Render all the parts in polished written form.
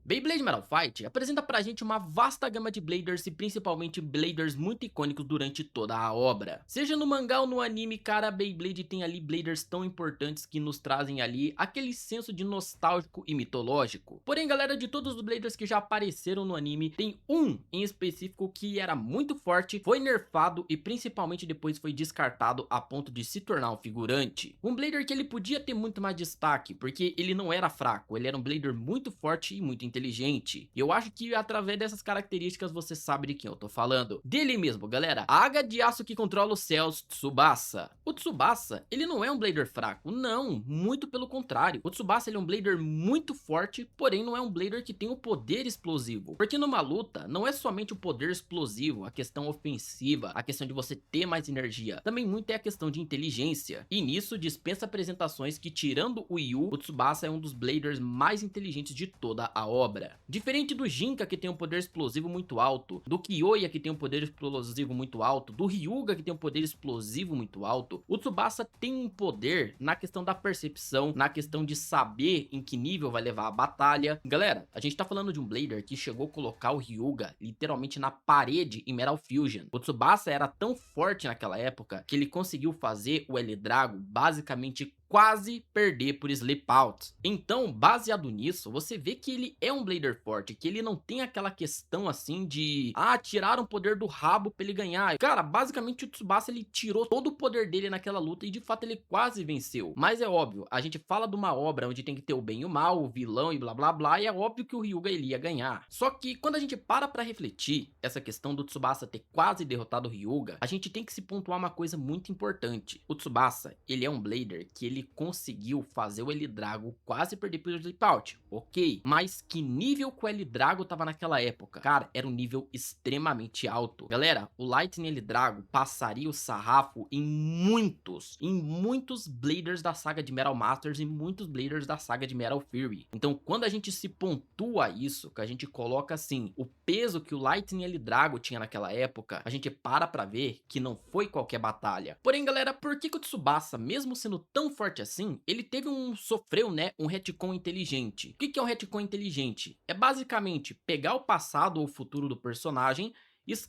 Beyblade Metal Fight apresenta pra gente uma vasta gama de Bladers e principalmente Bladers muito icônicos durante toda a obra. Seja no mangá ou no anime, cara, Beyblade tem ali Bladers tão importantes que nos trazem ali aquele senso de nostálgico e mitológico. Porém, galera, de todos os Bladers que já apareceram no anime, tem um em específico que era muito forte, foi nerfado e principalmente depois foi descartado a ponto de se tornar um figurante. Um Blader que ele podia ter muito mais destaque, porque ele não era fraco, ele era um Blader muito forte e muito inteligente. Eu acho que através dessas características você sabe de quem eu tô falando. Dele mesmo, galera. A Águia de Aço que controla os céus, Tsubasa. O Tsubasa, ele não é um Blader fraco, não, muito pelo contrário. O Tsubasa ele é um Blader muito forte, porém não é um Blader que tem o poder explosivo. Porque numa luta, não é somente o poder explosivo, a questão ofensiva, a questão de você ter mais energia. Também muito é a questão de inteligência. E nisso dispensa apresentações que, tirando o Yu, o Tsubasa é um dos Bladers mais inteligentes de toda a obra. Diferente do Jinka, que tem um poder explosivo muito alto, do Kyoya, que tem um poder explosivo muito alto, do Ryuga, que tem um poder explosivo muito alto, o Tsubasa tem um poder na questão da percepção, na questão de saber em que nível vai levar a batalha. Galera, a gente tá falando de um Blader que chegou a colocar o Ryuga literalmente na parede em Metal Fusion. O Tsubasa era tão forte naquela época que ele conseguiu fazer o L Drago basicamente quase perder por Sleep Out. Então, baseado nisso, você vê que ele é um Blader forte, que ele não tem aquela questão assim de tirar o poder do rabo pra ele ganhar. Cara, basicamente o Tsubasa ele tirou todo o poder dele naquela luta e de fato ele quase venceu. Mas é óbvio, a gente fala de uma obra onde tem que ter o bem e o mal, o vilão e blá blá blá, e é óbvio que o Ryuga ele ia ganhar. Só que quando a gente para pra refletir essa questão do Tsubasa ter quase derrotado o Ryuga, a gente tem que se pontuar uma coisa muito importante. O Tsubasa, ele é um Blader que ele conseguiu fazer o L Drago quase perder pelo Sleep Out, ok, mas que nível que o L Drago tava naquela época? Cara, era um nível extremamente alto. Galera, o Lightning L Drago passaria o sarrafo em muitos Bladers da saga de Metal Masters e muitos Bladers da saga de Metal Fury. Então, quando a gente se pontua isso, que a gente coloca assim, o peso que o Lightning L Drago tinha naquela época, a gente para pra ver que não foi qualquer batalha. Porém, galera, por que o Tsubasa, mesmo sendo tão forte assim, ele sofreu, né, um retcon inteligente. O que é um retcon inteligente? É basicamente pegar o passado ou o futuro do personagem,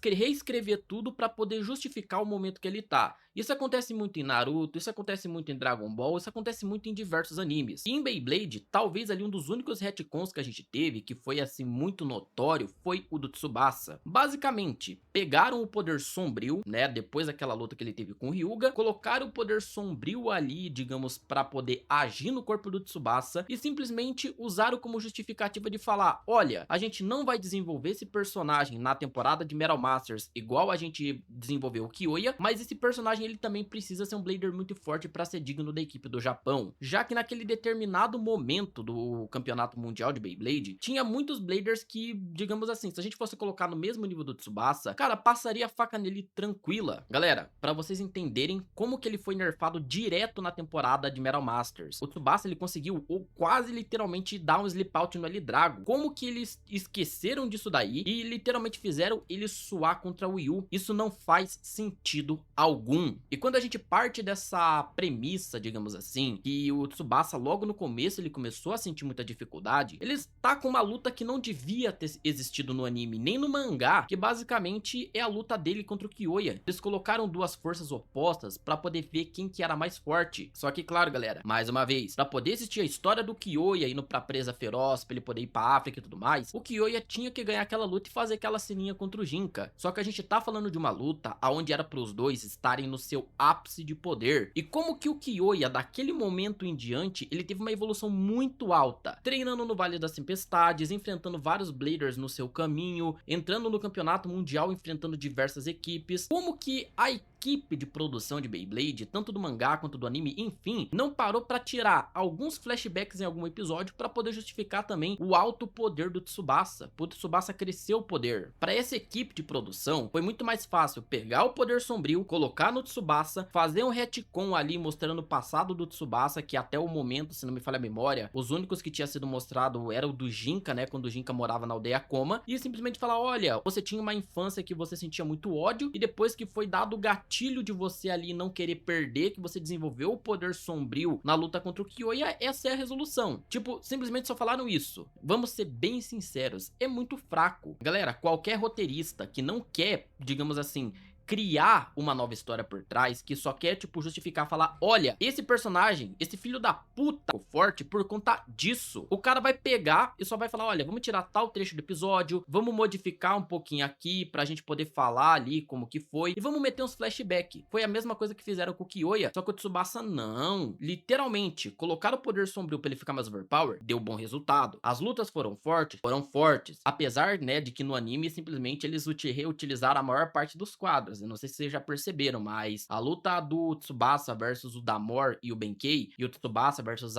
reescrever tudo para poder justificar o momento que ele tá. Isso acontece muito em Naruto, isso acontece muito em Dragon Ball, isso acontece muito em diversos animes. E em Beyblade, talvez ali um dos únicos retcons que a gente teve, que foi assim muito notório, foi o do Tsubasa. Basicamente, pegaram o poder sombrio, né, depois daquela luta que ele teve com o Ryuga, colocaram o poder sombrio ali, digamos, para poder agir no corpo do Tsubasa e simplesmente usaram como justificativa de falar, olha, a gente não vai desenvolver esse personagem na temporada de Metal Masters igual a gente desenvolveu o Kyoya, mas esse personagem ele também precisa ser um Blader muito forte para ser digno da equipe do Japão, já que naquele determinado momento do campeonato mundial de Beyblade, tinha muitos Bladers que, digamos assim, se a gente fosse colocar no mesmo nível do Tsubasa, cara, passaria a faca nele tranquila. Galera, para vocês entenderem como que ele foi nerfado direto na temporada de Metal Masters, o Tsubasa ele conseguiu ou quase literalmente dar um Sleep Out no L Drago. Como que eles esqueceram disso daí e literalmente fizeram ele suar contra o Yu? Isso não faz sentido algum. E quando a gente parte dessa premissa, digamos assim, que o Tsubasa logo no começo ele começou a sentir muita dificuldade, ele está com uma luta que não devia ter existido no anime, nem no mangá, que basicamente é a luta dele contra o Kyoya. Eles colocaram duas forças opostas para poder ver quem que era mais forte. Só que claro, galera, mais uma vez, para poder existir a história do Kyoya indo pra presa feroz, pra ele poder ir pra África e tudo mais, o Kyoya tinha que ganhar aquela luta e fazer aquela ceninha contra o Jinka. Só que a gente tá falando de uma luta onde era pros dois estarem no seu ápice de poder. E como que o Kyoya, daquele momento em diante, ele teve uma evolução muito alta, treinando no Vale das Tempestades, enfrentando vários Bladers no seu caminho, entrando no campeonato mundial, enfrentando diversas equipes. Como que a equipe de produção de Beyblade, tanto do mangá quanto do anime, enfim, não parou pra tirar alguns flashbacks em algum episódio pra poder justificar também o alto poder do Tsubasa. O Tsubasa cresceu o poder. Pra essa equipe de produção, foi muito mais fácil pegar o poder sombrio, colocar no Tsubasa, fazer um retcon ali mostrando o passado do Tsubasa, que até o momento, se não me falha a memória, os únicos que tinha sido mostrado era o do Jinka, né, quando o Jinka morava na aldeia Koma, e simplesmente falar, olha, você tinha uma infância que você sentia muito ódio, e depois que foi dado o gatilho gatilho de você ali não querer perder, que você desenvolveu o poder sombrio na luta contra o Kyoya, essa é a resolução. Tipo, simplesmente só falaram isso. Vamos ser bem sinceros, é muito fraco. Galera, qualquer roteirista que não quer, digamos assim, criar uma nova história por trás, que só quer, tipo, justificar, falar, olha, esse personagem, esse filho da puta ficou forte por conta disso. O cara vai pegar e só vai falar, olha, vamos tirar tal trecho do episódio, vamos modificar um pouquinho aqui pra gente poder falar ali como que foi, e vamos meter uns flashback. Foi a mesma coisa que fizeram com o Kyoya, só que o Tsubasa não. Literalmente, colocaram o poder sombrio pra ele ficar mais overpower, deu bom resultado. As lutas foram fortes, apesar, né, de que no anime simplesmente eles reutilizaram a maior parte dos quadros. Eu não sei se vocês já perceberam, mas a luta do Tsubasa versus o Damor e o Benkei, e o Tsubasa versus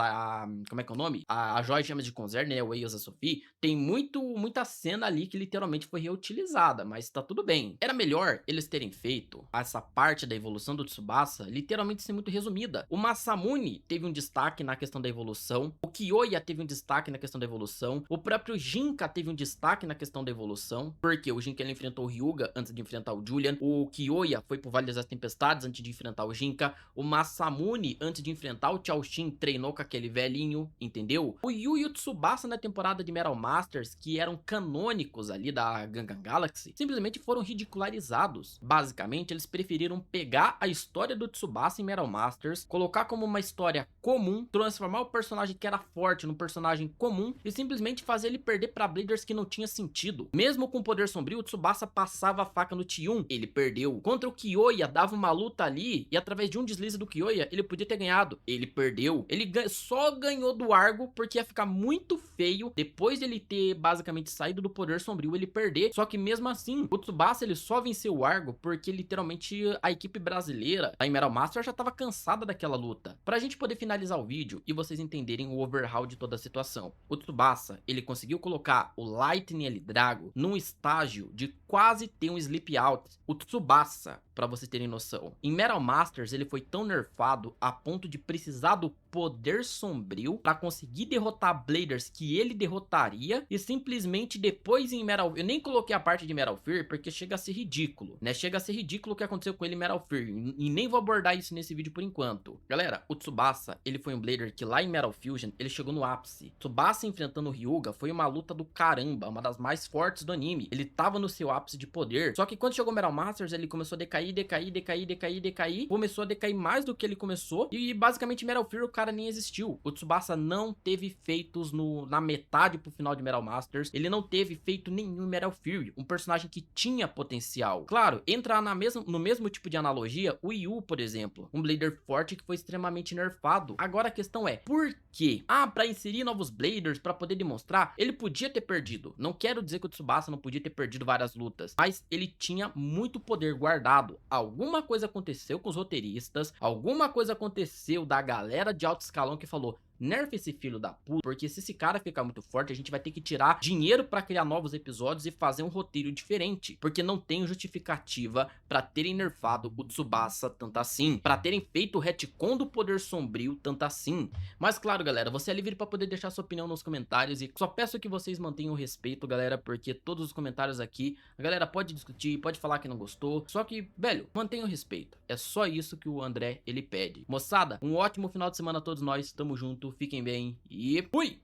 como é que é o nome? A Joia Chamas de Conzer, né, o Eiosa Sophie, tem muita cena ali que literalmente foi reutilizada, mas tá tudo bem. Era melhor eles terem feito essa parte da evolução do Tsubasa literalmente ser muito resumida. O Masamune teve um destaque na questão da evolução, o Kyoya teve um destaque na questão da evolução, o próprio Jinka teve um destaque na questão da evolução, porque o Jinka ele enfrentou o Hyuga antes de enfrentar o Julian, o Kyoya foi pro Vale das Tempestades antes de enfrentar o Jinka, o Masamune antes de enfrentar o Chaoshin treinou com aquele velhinho, entendeu? O Yu e o Tsubasa na temporada de Metal Masters, que eram canônicos ali da Gangan Galaxy, simplesmente foram ridicularizados. Basicamente, eles preferiram pegar a história do Tsubasa em Metal Masters, colocar como uma história comum, transformar o personagem que era forte num personagem comum e simplesmente fazer ele perder pra Bladers que não tinha sentido. Mesmo com o poder sombrio, o Tsubasa passava a faca no T1, ele perdeu. Contra o Kyoya, dava uma luta ali e através de um deslize do Kyoya, ele podia ter ganhado. Ele perdeu. Ele só ganhou do Argo porque ia ficar muito feio depois dele ter basicamente saído do poder sombrio, ele perder. Só que mesmo assim, o Tsubasa ele só venceu o Argo porque literalmente a equipe brasileira, a Emerald Master, já tava cansada daquela luta. Pra gente poder finalizar o vídeo e vocês entenderem o overhaul de toda a situação, o Tsubasa, ele conseguiu colocar o Lightning L-Drago num estágio de quase ter um Sleep Out. O Tsubasa, pra vocês terem noção, em Metal Masters ele foi tão nerfado a ponto de precisar do poder sombrio pra conseguir derrotar Bladers que ele derrotaria, e simplesmente depois em Metal... Eu nem coloquei a parte de Metal Fear porque chega a ser ridículo, né? Chega a ser ridículo o que aconteceu com ele em Metal Fear, e nem vou abordar isso nesse vídeo por enquanto. Galera, o Tsubasa, ele foi um Blader que lá em Metal Fusion, ele chegou no ápice. Tsubasa enfrentando o Hyuga foi uma luta do caramba, uma das mais fortes do anime. Ele tava no seu ápice de poder, só que quando chegou Metal Masters, ele começou a decair, começou a decair mais do que ele começou, e basicamente Metal Fear o cara nem existiu. O Tsubasa não teve feitos na metade pro final de Metal Masters, ele não teve feito nenhum em Metal Fury, um personagem que tinha potencial. Claro, entra no mesmo tipo de analogia o Yu, por exemplo, um Blader forte que foi extremamente nerfado. Agora a questão é, por quê? Pra inserir novos Bladers, pra poder demonstrar, ele podia ter perdido. Não quero dizer que o Tsubasa não podia ter perdido várias lutas, mas ele tinha muito poder guardado. Alguma coisa aconteceu com os roteiristas, alguma coisa aconteceu da galera de alto escalão que falou: nerfa esse filho da puta, porque se esse cara ficar muito forte, a gente vai ter que tirar dinheiro pra criar novos episódios e fazer um roteiro diferente, porque não tem justificativa pra terem nerfado o Tsubasa tanto assim, pra terem feito o retcon do poder sombrio tanto assim. Mas claro, galera, você é livre pra poder deixar sua opinião nos comentários, e só peço que vocês mantenham o respeito, galera, porque todos os comentários aqui, a galera pode discutir, pode falar que não gostou, só que, velho, mantenha o respeito. É só isso que o André, ele pede. Moçada, um ótimo final de semana a todos nós, tamo junto, fiquem bem e fui!